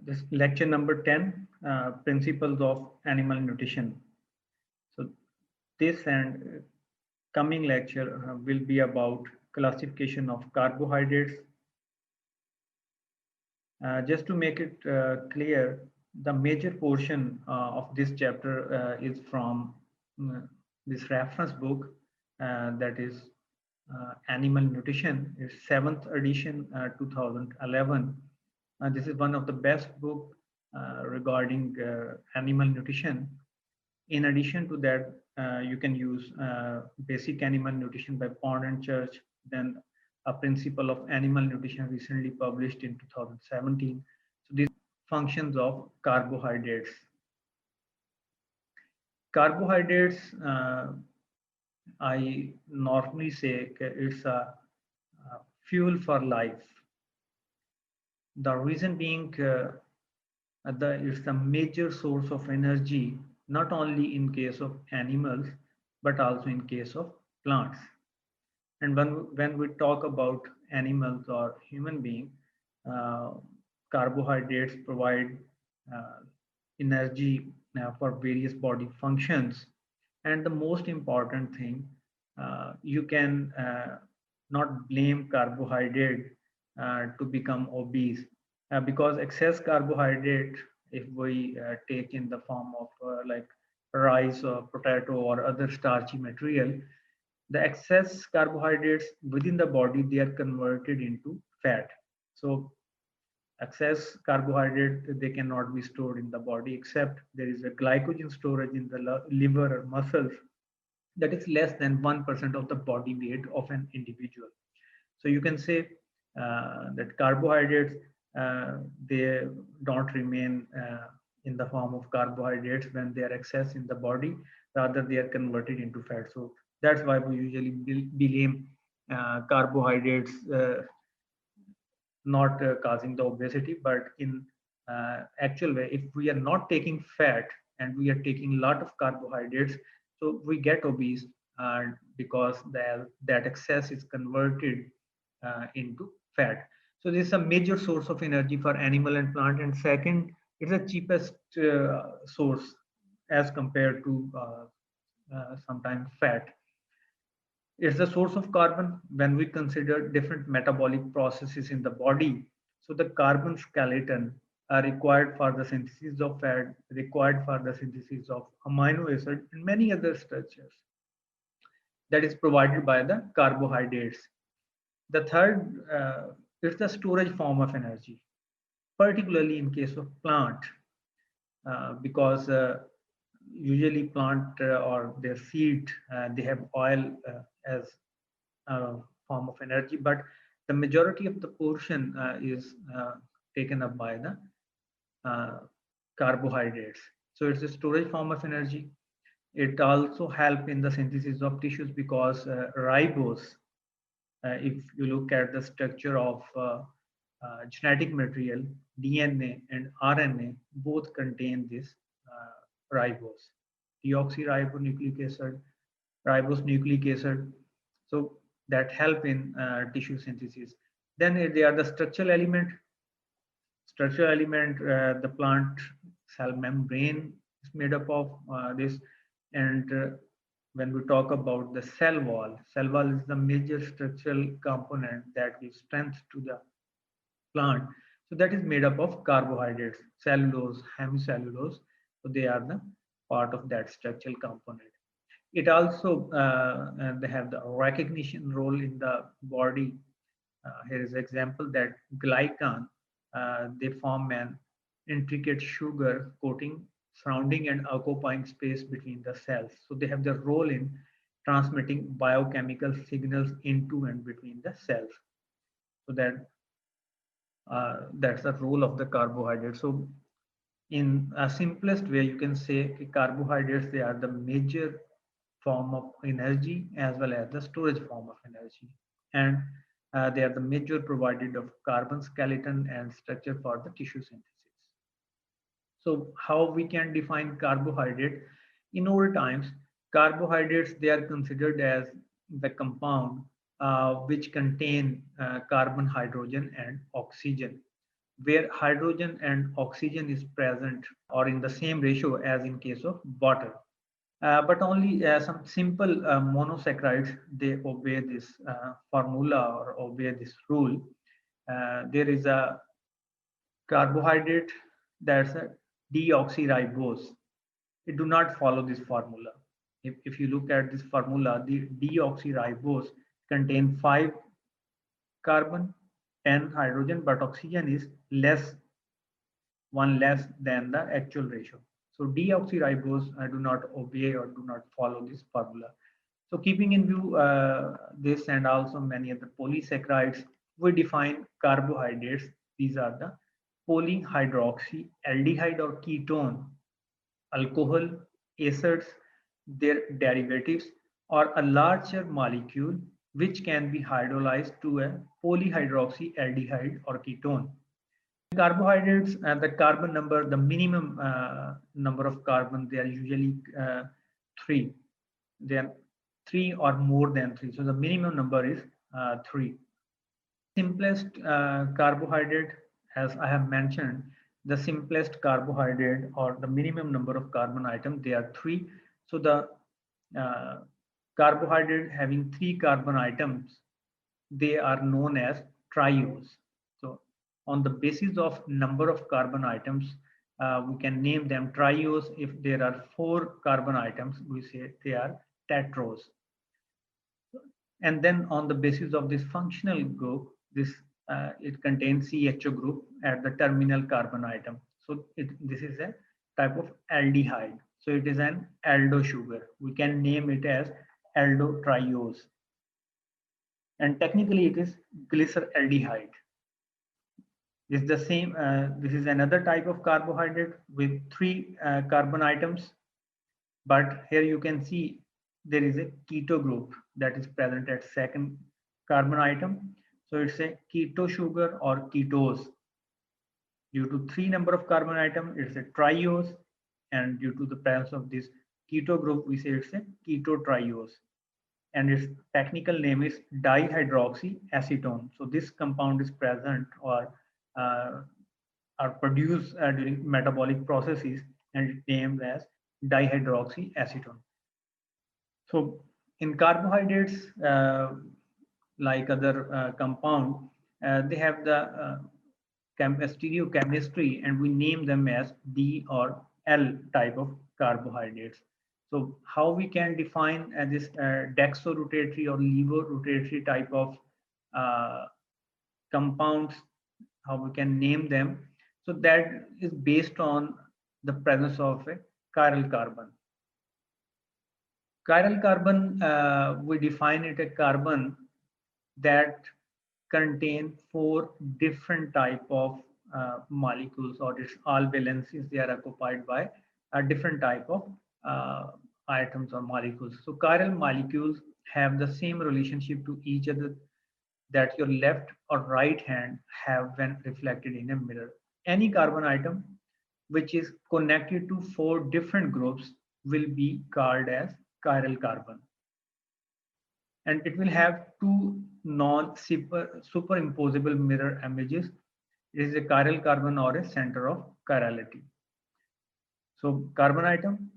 This lecture number 10, Principles of Animal Nutrition. So this and coming lecture will be about classification of carbohydrates. Just to make it clear, the major portion of this chapter is from this reference book that is Animal Nutrition. It's 7th edition, 2011. This is one of the best book regarding animal nutrition. In addition to that, you can use Basic Animal Nutrition by Pond and Church, then a Principle of Animal Nutrition recently published in 2017. So these functions of carbohydrates. Carbohydrates, I normally say it's a fuel for life. The reason being, it's the major source of energy, not only in case of animals, but also in case of plants. And when we talk about animals or human being, uh, carbohydrates provide uh, energy for various body functions. And the most important thing, you can not blame carbohydrate to become obese because excess carbohydrate, if we take in the form of like rice or potato or other starchy material, the excess carbohydrates within the body, they are converted into fat. So excess carbohydrate, they cannot be stored in the body except there is a glycogen storage in the liver or muscles that is less than 1% of the body weight of an individual. So you can say that carbohydrates, they don't remain in the form of carbohydrates when they are excess in the body, rather they are converted into fat. So that's why we usually blame carbohydrates not causing the obesity, but in actual way, if we are not taking fat and we are taking a lot of carbohydrates, so we get obese because that excess is converted into fat. So this is a major source of energy for animal and plant. And second, it's the cheapest source as compared to sometimes fat. It's the source of carbon when we consider different metabolic processes in the body. So the carbon skeleton are required for the synthesis of fat, required for the synthesis of amino acid and many other structures that is provided by the carbohydrates. The third is the storage form of energy, particularly in case of plant, because usually plant or their seed, they have oil as form of energy, but the majority of the portion is taken up by the uh, carbohydrates. So it's a storage form of energy. It also help in the synthesis of tissues because ribose, if you look at the structure of genetic material, DNA and RNA both contain this ribose, deoxyribonucleic acid, ribose nucleic acid. So that help in tissue synthesis. Then they are the structural element. Structural element, the plant cell membrane is made up of this. And when we talk about the cell wall is the major structural component that gives strength to the plant. So that is made up of carbohydrates, cellulose, hemicellulose. So they are the part of that structural component. It also they have the recognition role in the body. Here is an example that glycan, they form an intricate sugar coating surrounding and occupying space between the cells. So they have the role in transmitting biochemical signals into and between the cells. So that's the role of the carbohydrate. So in a simplest way, you can say carbohydrates, they are the major form of energy as well as the storage form of energy. And they are the major provider of carbon skeleton and structure for the tissue synthesis. So how we can define carbohydrate? In old times, carbohydrates, they are considered as the compound which contain carbon, hydrogen, and oxygen. where hydrogen and oxygen is present or in the same ratio as in case of water. But only some simple monosaccharides, they obey this formula or obey this rule. There is a carbohydrate that's a deoxyribose. It do not follow this formula. If you look at this formula, the deoxyribose contain 5 carbon, 10 hydrogen, but oxygen is one less than the actual ratio. So deoxyribose do not obey or do not follow this formula. So keeping in view this and also many other polysaccharides, we define carbohydrates. These are the polyhydroxy, aldehyde or ketone, alcohol, acids, their derivatives, or a larger molecule which can be hydrolyzed to a polyhydroxy aldehyde or ketone. Carbohydrates and the carbon number, the minimum number of carbon, they are usually 3. They are 3 or more than 3. So the minimum number is 3. Simplest carbohydrate, as I have mentioned, the simplest carbohydrate or the minimum number of carbon items, they are 3. So the uh, carbohydrate having 3 carbon items, they are known as triose. So on the basis of number of carbon items, we can name them triose. If there are 4 carbon items, we say they are tetrose. And then on the basis of this functional group, it contains CHO group at the terminal carbon atom. So this is a type of aldehyde. So it is an aldo sugar. We can name it as aldotriose. And technically it is glyceraldehyde. This is the same. This is another type of carbohydrate with 3 carbon atoms. But here you can see there is a keto group that is present at second carbon atom. So it's a keto sugar or ketose. Due to 3 number of carbon atom, it's a triose. And due to the presence of this keto group, we say it's a ketotriose. And its technical name is dihydroxyacetone. So this compound is present or are produced during metabolic processes and it's named as dihydroxyacetone. So in carbohydrates, like other compound, they have the stereochemistry and we name them as D or L type of carbohydrates. So how we can define this dextrorotatory or levorotatory type of compounds, how we can name them. So that is based on the presence of a chiral carbon. Chiral carbon, we define it a carbon that contain 4 different type of molecules or its all valencies. They are occupied by a different type of atoms or molecules. So chiral molecules have the same relationship to each other that your left or right hand have when reflected in a mirror. Any carbon atom which is connected to 4 different groups will be called as chiral carbon. And it will have 2 non-superimposable mirror images. It is a chiral carbon or a center of chirality. So carbon atom,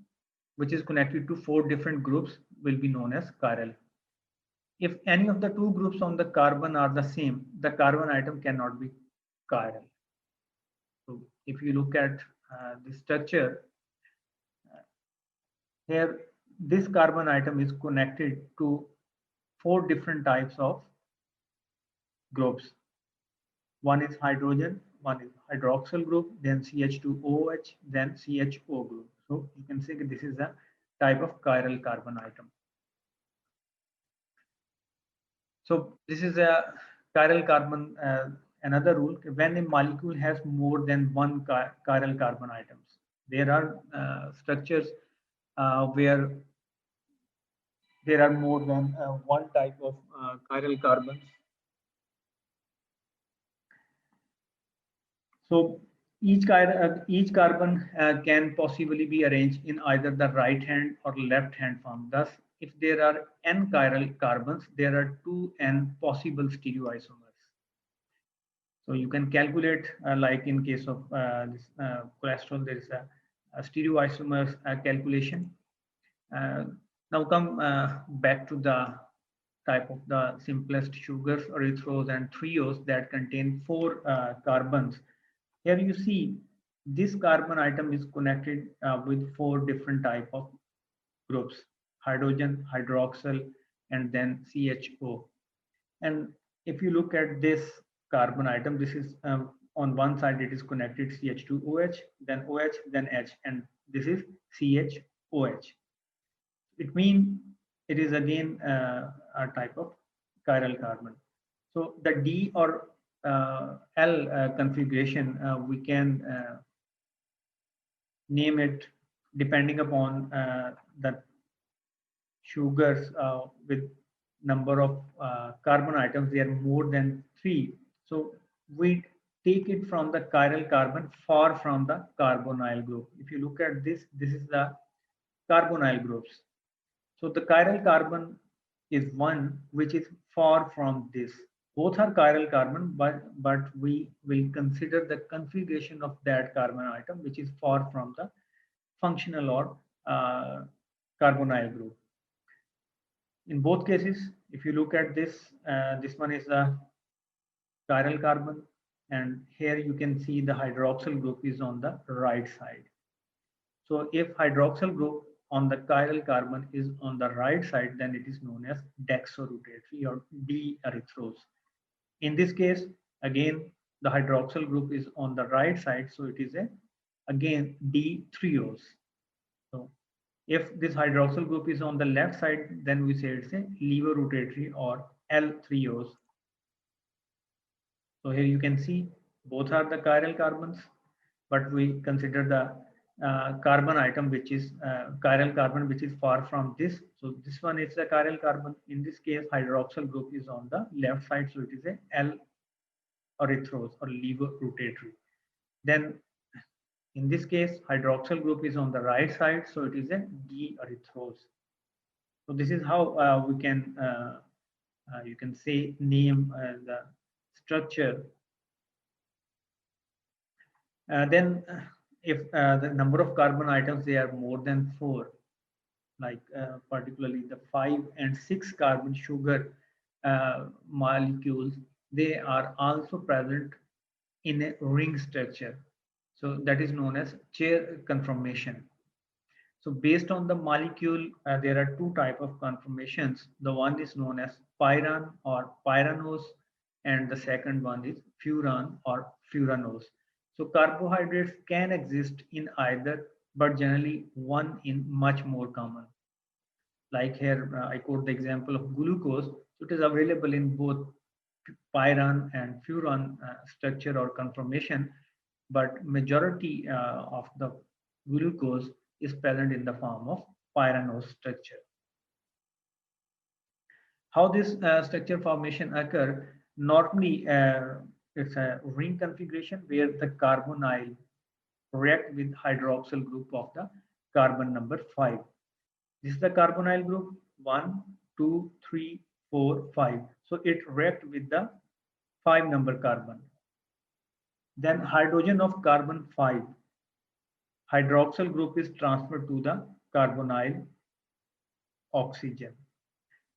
which is connected to 4 different groups, will be known as chiral. If any of the 2 groups on the carbon are the same, the carbon atom cannot be chiral. So if you look at the structure, here this carbon atom is connected to 4 different types of groups. One is hydrogen, one is hydroxyl group, then CH2OH, then CHO group. So you can say that this is a type of chiral carbon atom. So this is a chiral carbon. Another rule: when a molecule has more than 1 chiral carbon atoms, there are structures where there are more than 1 type of chiral carbons. So each carbon can possibly be arranged in either the right hand or left hand form. Thus, if there are n chiral carbons, there are 2 n possible stereoisomers. So you can calculate, like in case of this cholesterol, there is a stereoisomers calculation. Uh, Now come back to the type of the simplest sugars, erythros and threos that contain 4 carbons. Here you see this carbon atom is connected with 4 different type of groups: hydrogen, hydroxyl, and then CHO. And if you look at this carbon atom, this is on one side it is connected CH2OH, then OH, then H, and this is CHOH. It means it is again a type of chiral carbon. So the D or L configuration, we can name it depending upon the sugars with number of carbon atoms. They are more than 3. So we take it from the chiral carbon far from the carbonyl group. If you look at this, this is the carbonyl groups. So the chiral carbon is one which is far from this. Both are chiral carbon, but we will consider the configuration of that carbon atom which is far from the functional or carbonyl group. In both cases, if you look at this, this one is the chiral carbon, and here you can see the hydroxyl group is on the right side. So if hydroxyl group on the chiral carbon is on the right side, then it is known as dexorotatory or D-erythrose. In this case, again, the hydroxyl group is on the right side, so it is again D-threose. So if this hydroxyl group is on the left side, then we say it's a levorotatory or L-threose. So here you can see both are the chiral carbons, but we consider the carbon atom which is chiral carbon which is far from this. So this one is the chiral carbon. In this case, hydroxyl group is on the left side, so it is a L-erythrose or levorotatory. Then in this case, hydroxyl group is on the right side, so it is a D-erythrose. So this is how we can you can say name the structure. Then if the number of carbon atoms they are more than 4, like particularly the 5 and 6 carbon sugar molecules, they are also present in a ring structure. So that is known as chair conformation. So based on the molecule, there are 2 type of conformations. The one is known as pyran or pyranose, and the second one is furan or furanose. So carbohydrates can exist in either, but generally one in much more common. Like here, I quote the example of glucose. So it is available in both pyran and furan structure or conformation, but majority of the glucose is present in the form of pyranose structure. How this structure formation occur? Normally, it's a ring configuration where the carbonyl react with hydroxyl group of the carbon number 5. This is the carbonyl group 1, 2, 3, 4, 5. So it react with the 5 number carbon. Then hydrogen of carbon 5, hydroxyl group is transferred to the carbonyl oxygen.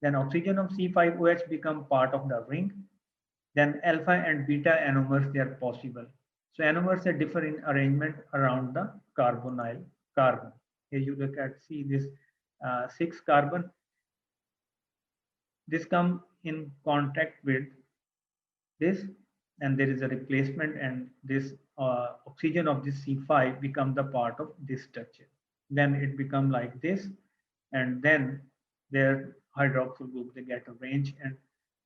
Then oxygen of C5OH become part of the ring. Then alpha and beta anomers, they are possible. So anomers are differ in arrangement around the carbonyl carbon. Here you look at, see this 6 carbon. This come in contact with this, and there is a replacement, and this oxygen of this C5 become the part of this structure. Then it become like this, and then their hydroxyl group they get arranged, and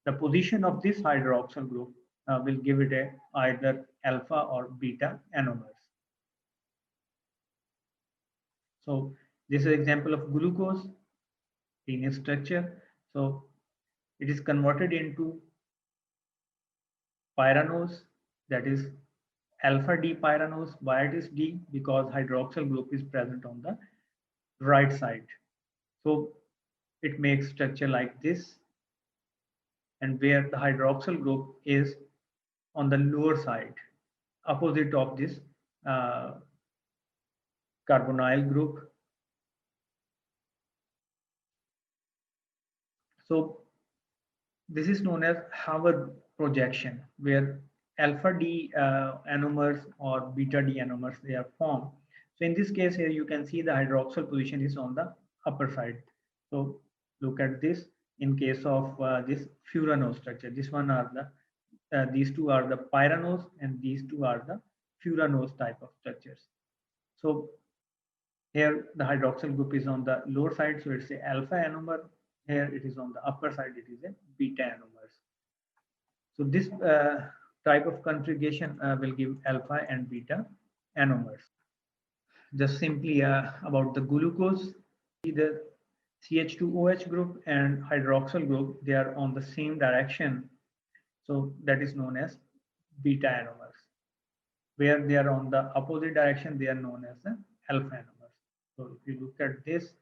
the position of this hydroxyl group will give it a either alpha or beta anomers. So this is an example of glucose linear structure. So it is converted into pyranose, that is alpha D pyranose. Why it is D? Because hydroxyl group is present on the right side. So it makes structure like this, and where the hydroxyl group is on the lower side, opposite of this carbonyl group. So this is known as Haber projection, where alpha D anomers or beta D anomers they are formed. So in this case here, you can see the hydroxyl position is on the upper side. So look at this. In case of this furanose structure, this one are the these two are the pyranose and these two are the furanose type of structures. So here the hydroxyl group is on the lower side, so it's a alpha anomer. Here it is on the upper side, it is a beta anomers. So this type of configuration will give alpha and beta anomers. Just simply about the glucose, the CH2OH group and hydroxyl group, they are on the same direction. So that is known as beta anomers. Where they are on the opposite direction, they are known as the alpha anomers. So if you look at this,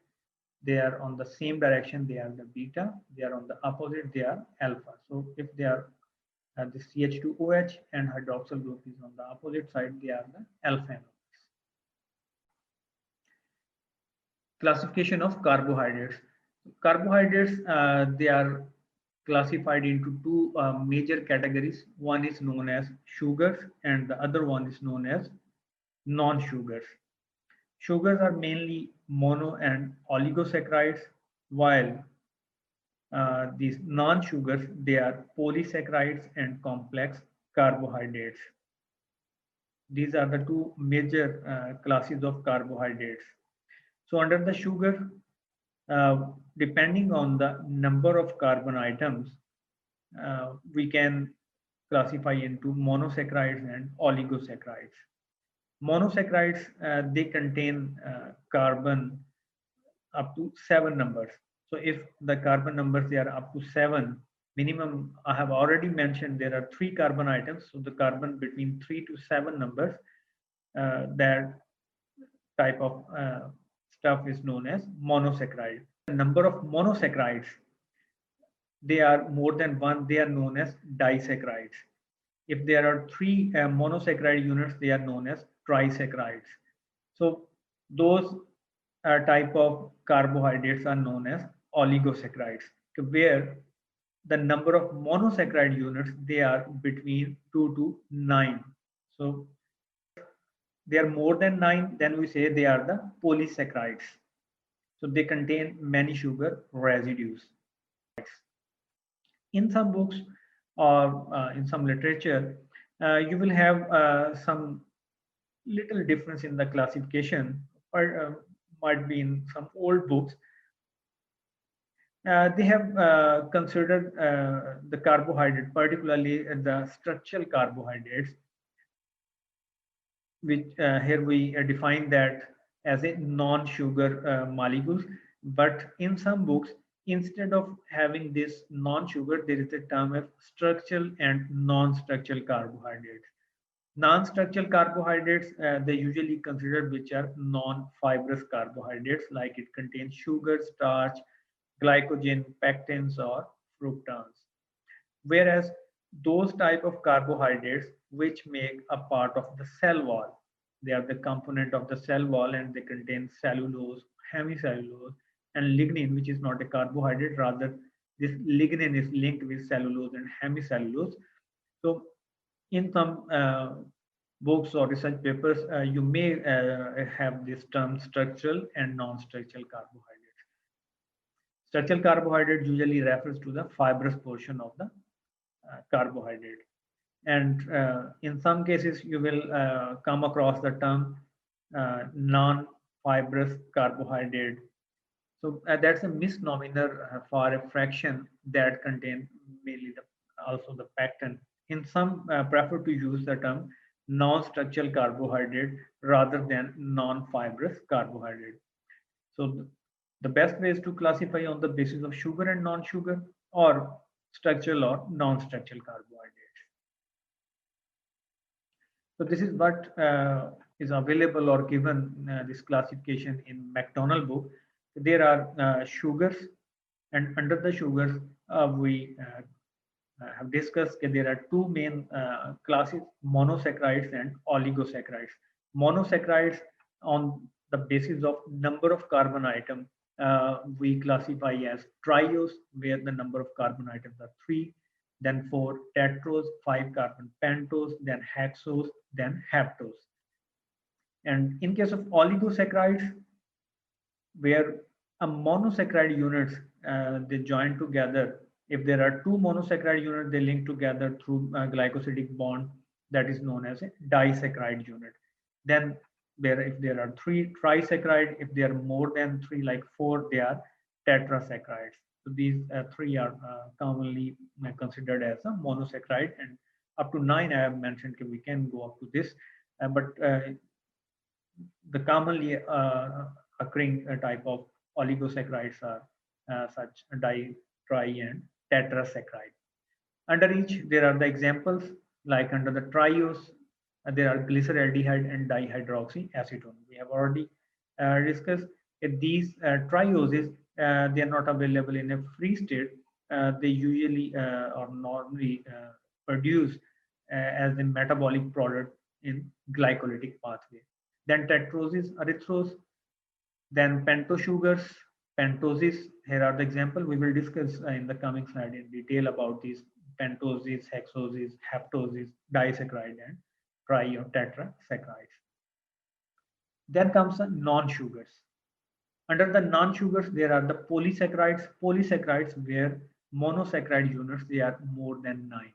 they are on the same direction, they are the beta. They are on the opposite, they are alpha. So if they are the CH2OH and hydroxyl group is on the opposite side, they are the alpha anomers. Classification of carbohydrates. Carbohydrates, they are classified into two major categories. One is known as sugars and the other one is known as non-sugars. Sugars are mainly mono and oligosaccharides, while these non-sugars, they are polysaccharides and complex carbohydrates. These are the two major classes of carbohydrates. So under the sugar, depending on the number of carbon items, we can classify into monosaccharides and oligosaccharides. Monosaccharides, they contain carbon up to 7 numbers. So if the carbon numbers, they are up to 7, minimum, I have already mentioned there are 3 carbon items. So the carbon between 3 to 7 numbers, that type of stuff is known as monosaccharide. The number of monosaccharides, they are more than 1, they are known as disaccharides. If there are 3 monosaccharide units, they are known as trisaccharides. So those type of carbohydrates are known as oligosaccharides, where the number of monosaccharide units, they are between 2 to 9. So they are more than 9, then we say they are the polysaccharides. So they contain many sugar residues. In some books or in some literature, you will have some little difference in the classification, or might be in some old books. They have considered the carbohydrate, particularly the structural carbohydrates, which here we define that as a non-sugar molecules. But in some books, instead of having this non-sugar, there is a term of structural and non-structural carbohydrates. Non-structural carbohydrates, they usually considered which are non-fibrous carbohydrates, like it contains sugar, starch, glycogen, pectins, or fructans. Whereas those type of carbohydrates which make a part of the cell wall, they are the component of the cell wall and they contain cellulose, hemicellulose, and lignin, which is not a carbohydrate, rather this lignin is linked with cellulose and hemicellulose. So in some books or research papers, you may have this term structural and non-structural carbohydrates. Structural carbohydrate usually refers to the fibrous portion of the carbohydrate. And in some cases, you will come across the term non-fibrous carbohydrate. So that's a misnomer for a fraction that contains mainly also the pectin. In some prefer to use the term non-structural carbohydrate rather than non-fibrous carbohydrate. So the best way is to classify on the basis of sugar and non-sugar, or structural or non-structural carbohydrates. So this is what is available or given this classification in McDonald book. There are sugars, and under the sugars we have discussed that there are two main classes, monosaccharides and oligosaccharides. Monosaccharides, on the basis of number of carbon atom, we classify as triose, where the number of carbon atoms are 3, then 4 tetrose, 5 carbon pentose, then hexose, then heptose. And in case of oligosaccharides, where a monosaccharide units they join together. If there are two monosaccharide units, they link together through a glycosidic bond, that is known as a disaccharide unit. Then if there are three trisaccharide, if they are more than three, like 4, they are tetrasaccharides. So these three are commonly considered as a monosaccharide, and up to 9 I have mentioned we can go up to this, but the commonly occurring type of oligosaccharides are such di, tri, and tetrasaccharide. Under each, there are the examples, like under the triose, there are glyceraldehyde and dihydroxyacetone. We have already discussed these trioses, they are not available in a free state. They usually or normally produced as a metabolic product in glycolytic pathway. Then tetroses, erythrose, then pentosugars, pentoses. Here are the example. We will discuss in the coming slide in detail about these pentoses, hexoses, heptoses, disaccharide, and tri or tetrasaccharides. Then comes the non-sugars. Under the non-sugars, there are the polysaccharides. Polysaccharides where monosaccharide units, they are more than 9.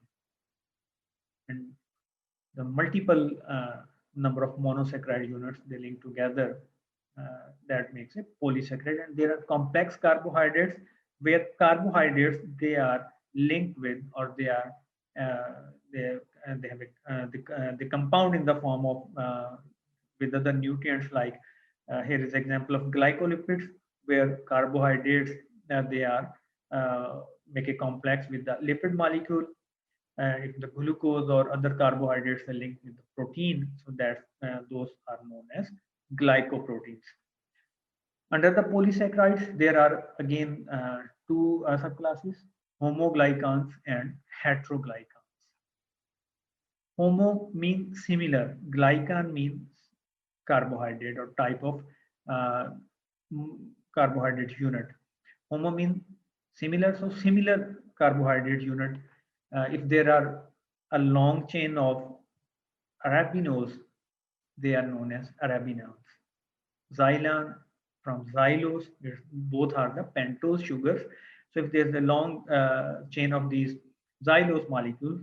And the multiple number of monosaccharide units they link together, that makes it polysaccharide. And there are complex carbohydrates where carbohydrates they are linked with, or they are they have the compound in the form of with other nutrients, like here is example of glycolipids where carbohydrates they are make a complex with the lipid molecule. If the glucose or other carbohydrates are linked with the protein, so that those are known as glycoproteins. Under the polysaccharides, there are again two subclasses, homoglycans and heteroglycans. Homo means similar, glycan means carbohydrate or type of uh, carbohydrate unit. Homo means similar, so similar carbohydrate unit. If there are a long chain of arabinose, they are known as arabinones. Xylan from xylose, both are the pentose sugars. So if there's a long chain of these xylose molecules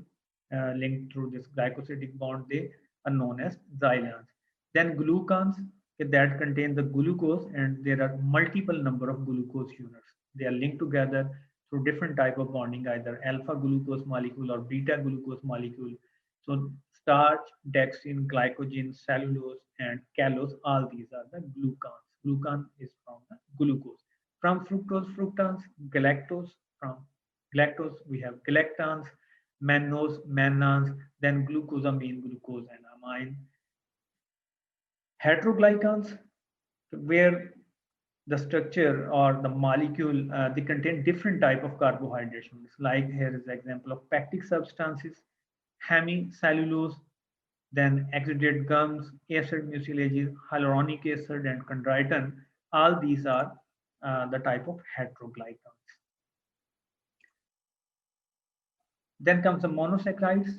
linked through this glycosidic bond, they are known as xylans. Then glucans, that contain the glucose, and there are multiple number of glucose units. They are linked together through different type of bonding, either alpha glucose molecule or beta glucose molecule. So starch, dextrin, glycogen, cellulose, and callose, all these are the glucans. Glucan is from the glucose. From fructose, fructans, galactose. From galactose, we have galactans, mannose, mannans, then glucosamine, glucose, and amine. Heteroglycans, where the structure or the molecule, they contain different type of carbohydrates. Like here is the example of pectic substances, hemicellulose, then exudate gums, acid mucilages, hyaluronic acid, and chondroitin. All these are the type of heteroglycans. Then comes the monosaccharides.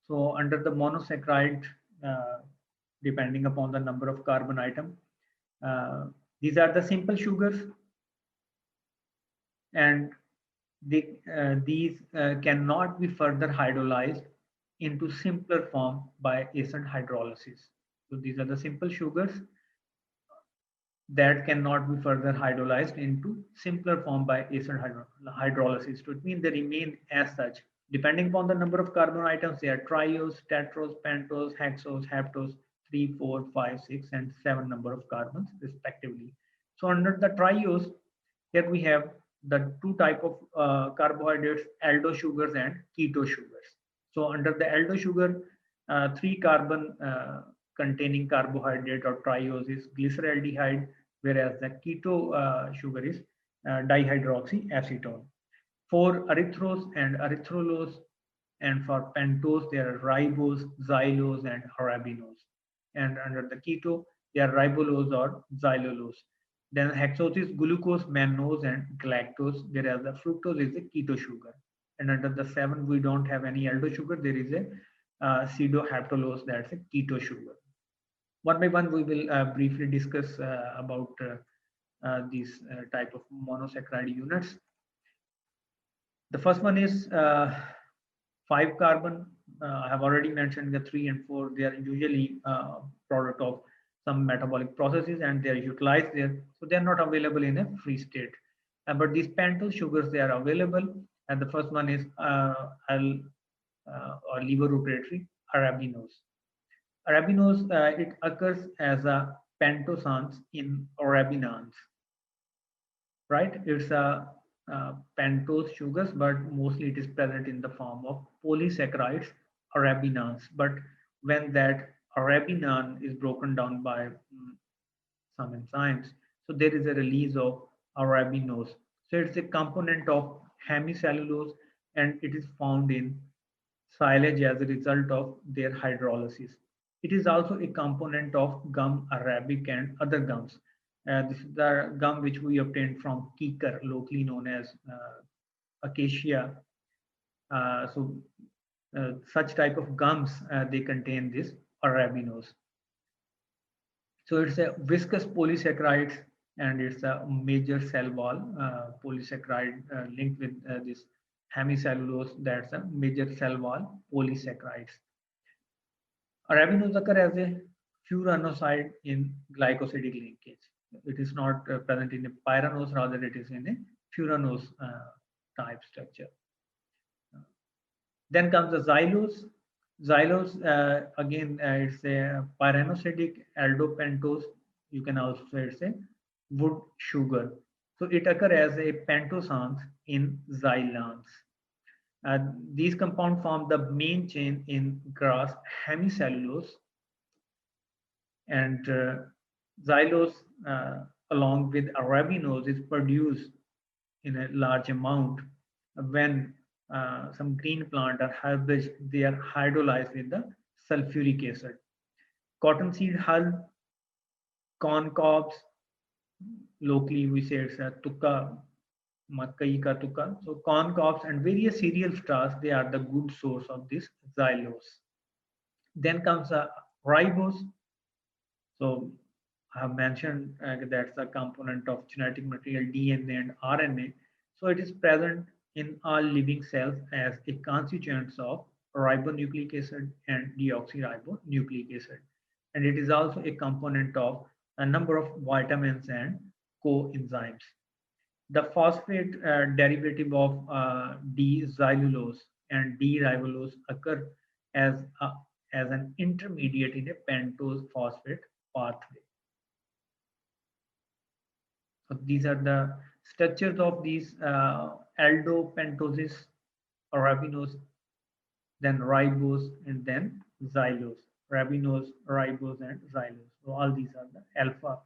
So under the monosaccharide, depending upon the number of carbon atom, these are the simple sugars, and these cannot be further hydrolyzed into simpler form by acid hydrolysis. So these are the simple sugars that cannot be further hydrolyzed into simpler form by acid hydrolysis. So it means they remain as such. Depending upon the number of carbon atoms, they are triose, tetrose, pentose, hexose, heptose, 3, 4, 5, 6, and 7 number of carbons respectively. So under the triose, here we have the two type of carbohydrates, aldo sugars and keto sugars. So under the aldo sugar, 3 carbon containing carbohydrate or triose is glyceraldehyde, whereas the keto sugar is dihydroxyacetone. For erythrose and erythrulose, And for pentose, there are ribose, xylose, and arabinose. And under the keto, there are ribulose or xylulose. Then hexose is glucose, mannose, and galactose, whereas the fructose is a keto sugar. And under the 7, we don't have any aldo sugar. There is a pseudohaptolose, that's a keto sugar. One by one, we will briefly discuss about these type of monosaccharide units. The first one is 5 carbon. I have already mentioned the 3 and 4. They are usually product of some metabolic processes and they are utilized there. So they are not available in a free state. But these pentose sugars, they are available. And the first one is or levorotatory arabinose. Arabinose, it occurs as a pentosans in arabinans, right? It's a pentose sugars, but mostly it is present in the form of polysaccharides, arabinans. But when that arabinan is broken down by some enzymes, so there is a release of arabinose. So it's a component of hemicellulose, and it is found in silage as a result of their hydrolysis. It is also a component of gum arabic and other gums. This is the gum which we obtained from kikar, locally known as acacia. Such type of gums, they contain this arabinose. So it's a viscous polysaccharide and it's a major cell wall polysaccharide linked with this hemicellulose, that's a major cell wall polysaccharides. Arabinose occur as a furanoside in glycosidic linkage. It is not present in a pyranose, rather it is in a furanose type structure. Then comes the xylose. Xylose, again, it's a pyranosidic aldopentose. You can also say it's a wood sugar. So it occurs as a pentosans in xylans. These compounds form the main chain in grass hemicellulose, and xylose along with arabinose is produced in a large amount when some green plant or herbage, they are hydrolyzed with the sulfuric acid. Cottonseed hull, corn cobs, locally we say it's a tukka, makai ka tukka. So corn cobs and various cereal straws, they are the good source of this xylose. Then comes a ribose. So I have mentioned that's a component of genetic material DNA and RNA. So it is present in all living cells as a constituent of ribonucleic acid and deoxyribonucleic acid. And it is also a component of a number of vitamins and coenzymes. The phosphate derivative of D-xylulose and D-ribulose occur as, as an intermediate in a pentose phosphate pathway. So these are the structures of these aldopentoses, arabinose, then ribose, and then xylose. Arabinose, ribose, and xylose. So all these are the alpha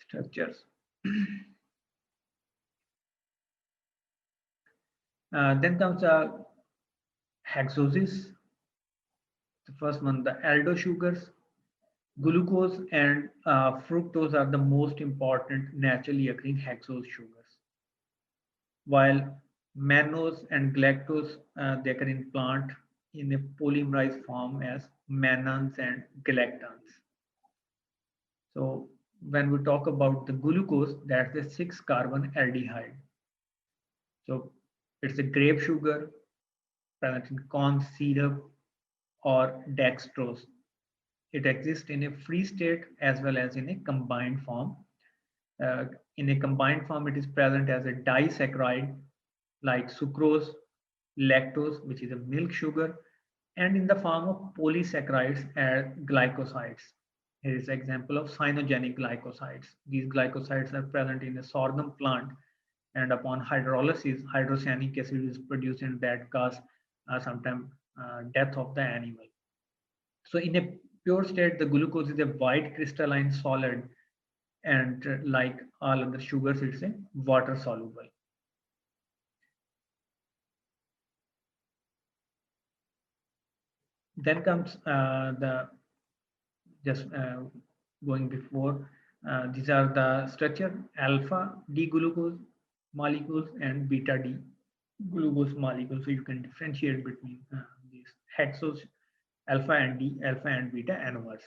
structures. Then comes hexoses. The first one, the aldo sugars. Glucose and fructose are the most important naturally occurring hexose sugars, while mannose and galactose they occur in plant in a polymerized form as mannans and galactans. So when we talk about the glucose, that's the 6-carbon aldehyde. So it's a grape sugar present in corn syrup or dextrose. It exists in a free state as well as in a combined form. In a combined form, it is present as a disaccharide like sucrose, lactose, which is a milk sugar, and in the form of polysaccharides and glycosides. Here is an example of cyanogenic glycosides. These glycosides are present in a sorghum plant, and upon hydrolysis, hydrocyanic acid is produced, and that causes sometimes death of the animal. So in a pure state, the glucose is a white crystalline solid, and like all other sugars, it's a water soluble. Then comes the just going before. These are the structure: alpha D glucose molecules and beta D glucose molecules. So you can differentiate between these hexos, alpha and D, alpha and beta anomers.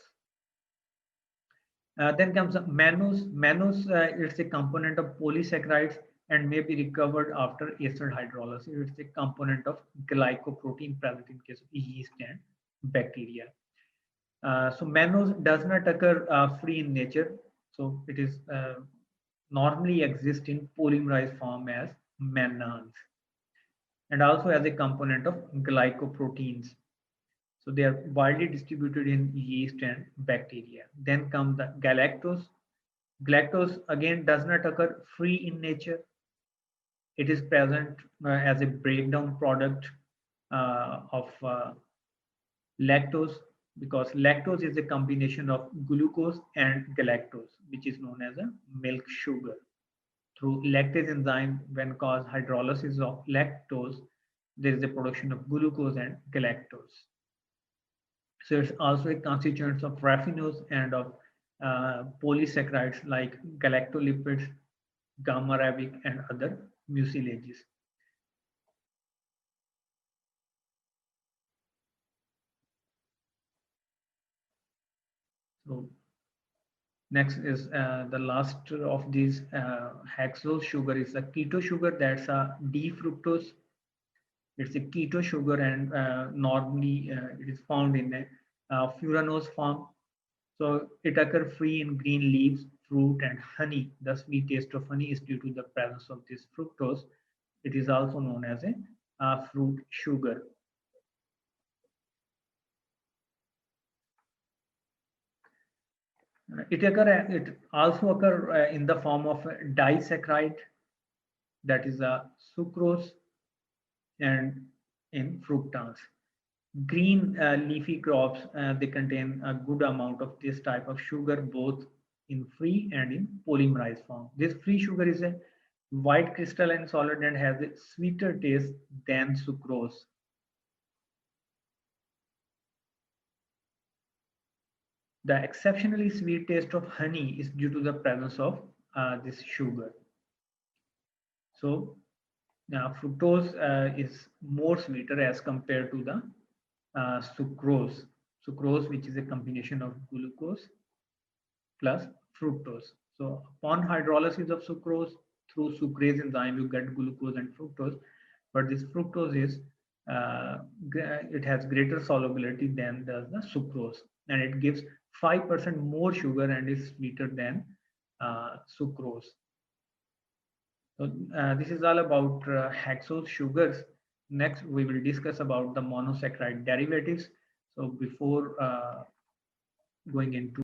Then comes mannose. Mannose, it's a component of polysaccharides and may be recovered after acid hydrolysis. It's a component of glycoprotein present in case of yeast and bacteria. So mannose does not occur free in nature. So it is normally exist in polymerized form as mannans and also as a component of glycoproteins. So they are widely distributed in yeast and bacteria. Then comes the galactose. Galactose again does not occur free in nature. It is present as a breakdown product of lactose, because lactose is a combination of glucose and galactose, which is known as a milk sugar. Through lactase enzyme, when caused hydrolysis of lactose, there is a production of glucose and galactose. So it's also a constituent of raffinose and of polysaccharides like galactolipids, gamma arabic, and other mucilages. So next is the last of these hexose sugar is a keto sugar. That's a D-fructose. It's a keto sugar and normally it is found in a furanose form. So it occurs free in green leaves, fruit, and honey. The sweet taste of honey is due to the presence of this fructose. It is also known as a fruit sugar. It also occur in the form of a disaccharide, that is a sucrose, and in fructans. Green leafy crops, they contain a good amount of this type of sugar, both in free and in polymerized form. This free sugar is a white crystalline solid and has a sweeter taste than sucrose. The exceptionally sweet taste of honey is due to the presence of this sugar. So fructose is more sweeter as compared to the sucrose. Sucrose, which is a combination of glucose plus fructose. So upon hydrolysis of sucrose through sucrase enzyme, you get glucose and fructose. But this fructose is it has greater solubility than does the sucrose, and it gives 5% more sugar and is sweeter than sucrose. So this is all about hexose sugars. Next, we will discuss about the monosaccharide derivatives. So before going into